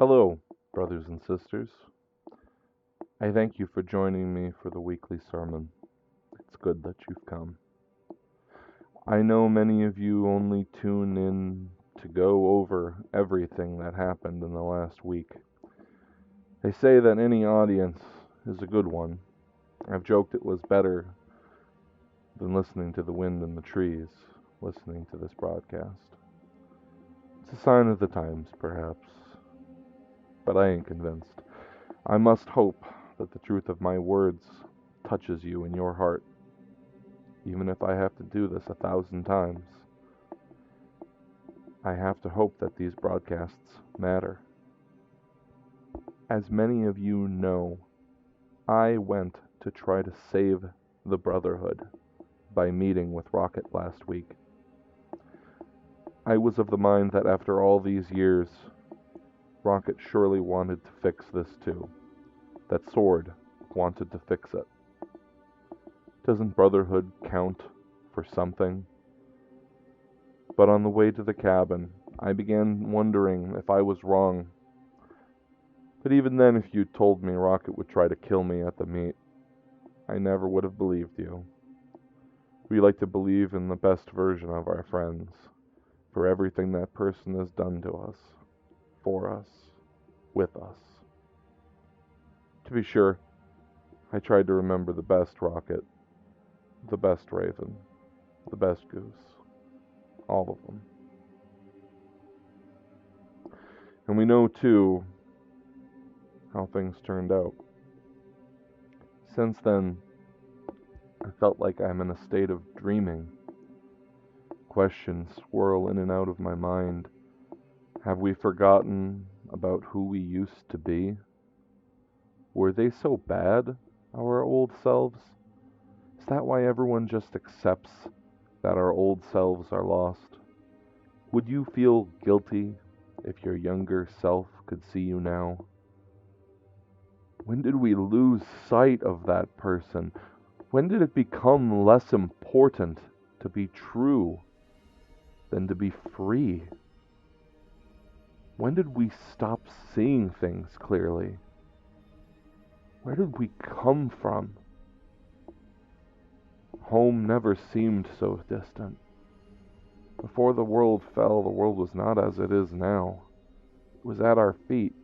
Hello, brothers and sisters. I thank you for joining me for the weekly sermon. It's good that you've come. I know many of you only tune in to go over everything that happened in the last week. They say that any audience is a good one. I've joked it was better than listening to the wind in the trees, listening to this broadcast. It's a sign of the times, perhaps, but I ain't convinced. I must hope that the truth of my words touches you in your heart, even if I have to do this 1,000 times. I have to hope that these broadcasts matter. As many of you know, I went to try to save the Brotherhood by meeting with Rocket last week. I was of the mind that after all these years, Rocket surely wanted to fix this too. That Sword wanted to fix it. Doesn't Brotherhood count for something? But on the way to the cabin, I began wondering if I was wrong. But even then, if you'd told me Rocket would try to kill me at the meet, I never would have believed you. We like to believe in the best version of our friends, for everything that person has done to us, for us, with us. To be sure, I tried to remember the best Rocket, the best Raven, the best Goose, all of them. And we know, too, how things turned out. Since then, I felt like I'm in a state of dreaming. Questions swirl in and out of my mind. Have we forgotten about who we used to be? Were they so bad, our old selves? Is that why everyone just accepts that our old selves are lost? Would you feel guilty if your younger self could see you now? When did we lose sight of that person? When did it become less important to be true than to be free? When did we stop seeing things clearly? Where did we come from? Home never seemed so distant. Before the world fell, the world was not as it is now. It was at our feet.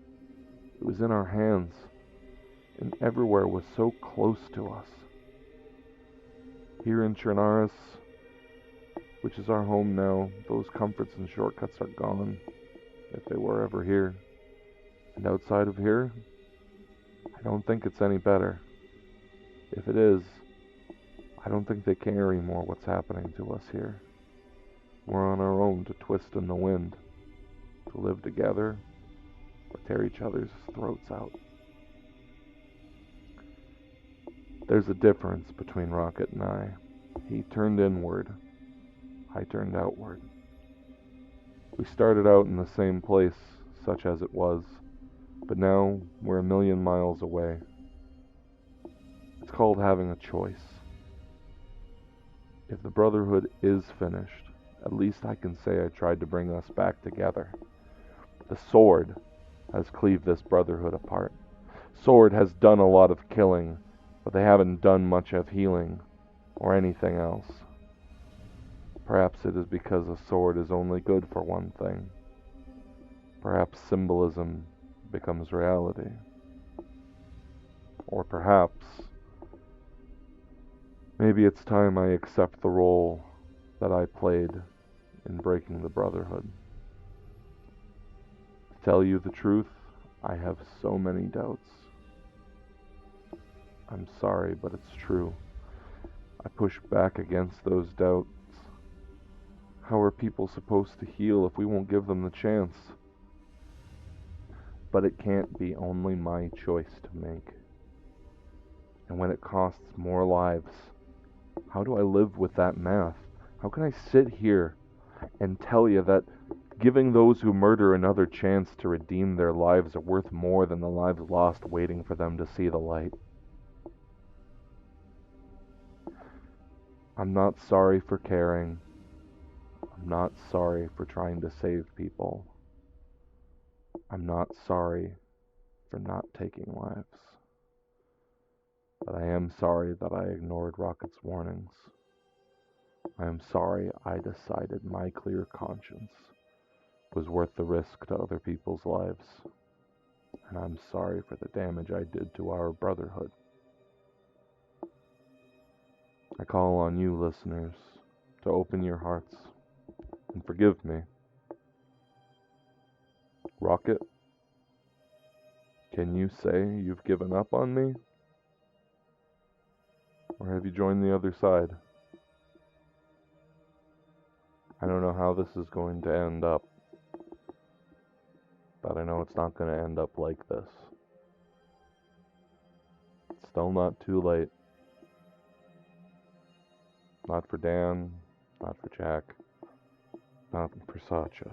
It was in our hands. And everywhere was so close to us. Here in Chernaris, which is our home now, those comforts and shortcuts are gone, if they were ever here. And outside of here, I don't think it's any better. If it is, I don't think they care anymore what's happening to us here. We're on our own to twist in the wind, to live together, or tear each other's throats out. There's a difference between Rocket and I. He turned inward. I turned outward. We started out in the same place, such as it was, but now we're 1,000,000 miles away. It's called having a choice. If the Brotherhood is finished, at least I can say I tried to bring us back together. The Sword has cleaved this Brotherhood apart. Sword has done a lot of killing, but they haven't done much of healing or anything else. Perhaps it is because a sword is only good for one thing. Perhaps symbolism becomes reality. Or perhaps, maybe it's time I accept the role that I played in breaking the Brotherhood. To tell you the truth, I have so many doubts. I'm sorry, but it's true. I push back against those doubts. How are people supposed to heal if we won't give them the chance? But it can't be only my choice to make. And when it costs more lives, how do I live with that math? How can I sit here and tell you that giving those who murder another chance to redeem their lives are worth more than the lives lost waiting for them to see the light? I'm not sorry for caring. I'm not sorry for trying to save people. I'm not sorry for not taking lives, but I am sorry that I ignored Rocket's warnings. I am sorry I decided my clear conscience was worth the risk to other people's lives, and I'm sorry for the damage I did to our Brotherhood. I call on you, listeners, to open your hearts and forgive me. Rocket, can you say you've given up on me? Or have you joined the other side? I don't know how this is going to end up, but I know it's not going to end up like this. It's still not too late. Not for Dan, not for Jack, not for Sacha,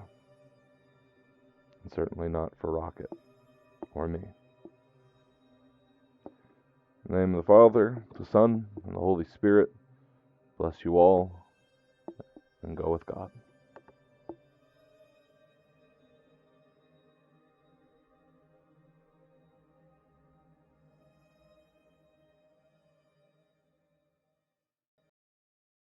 and certainly not for Rocket or me. In the name of the Father, the Son, and the Holy Spirit, bless you all, and go with God.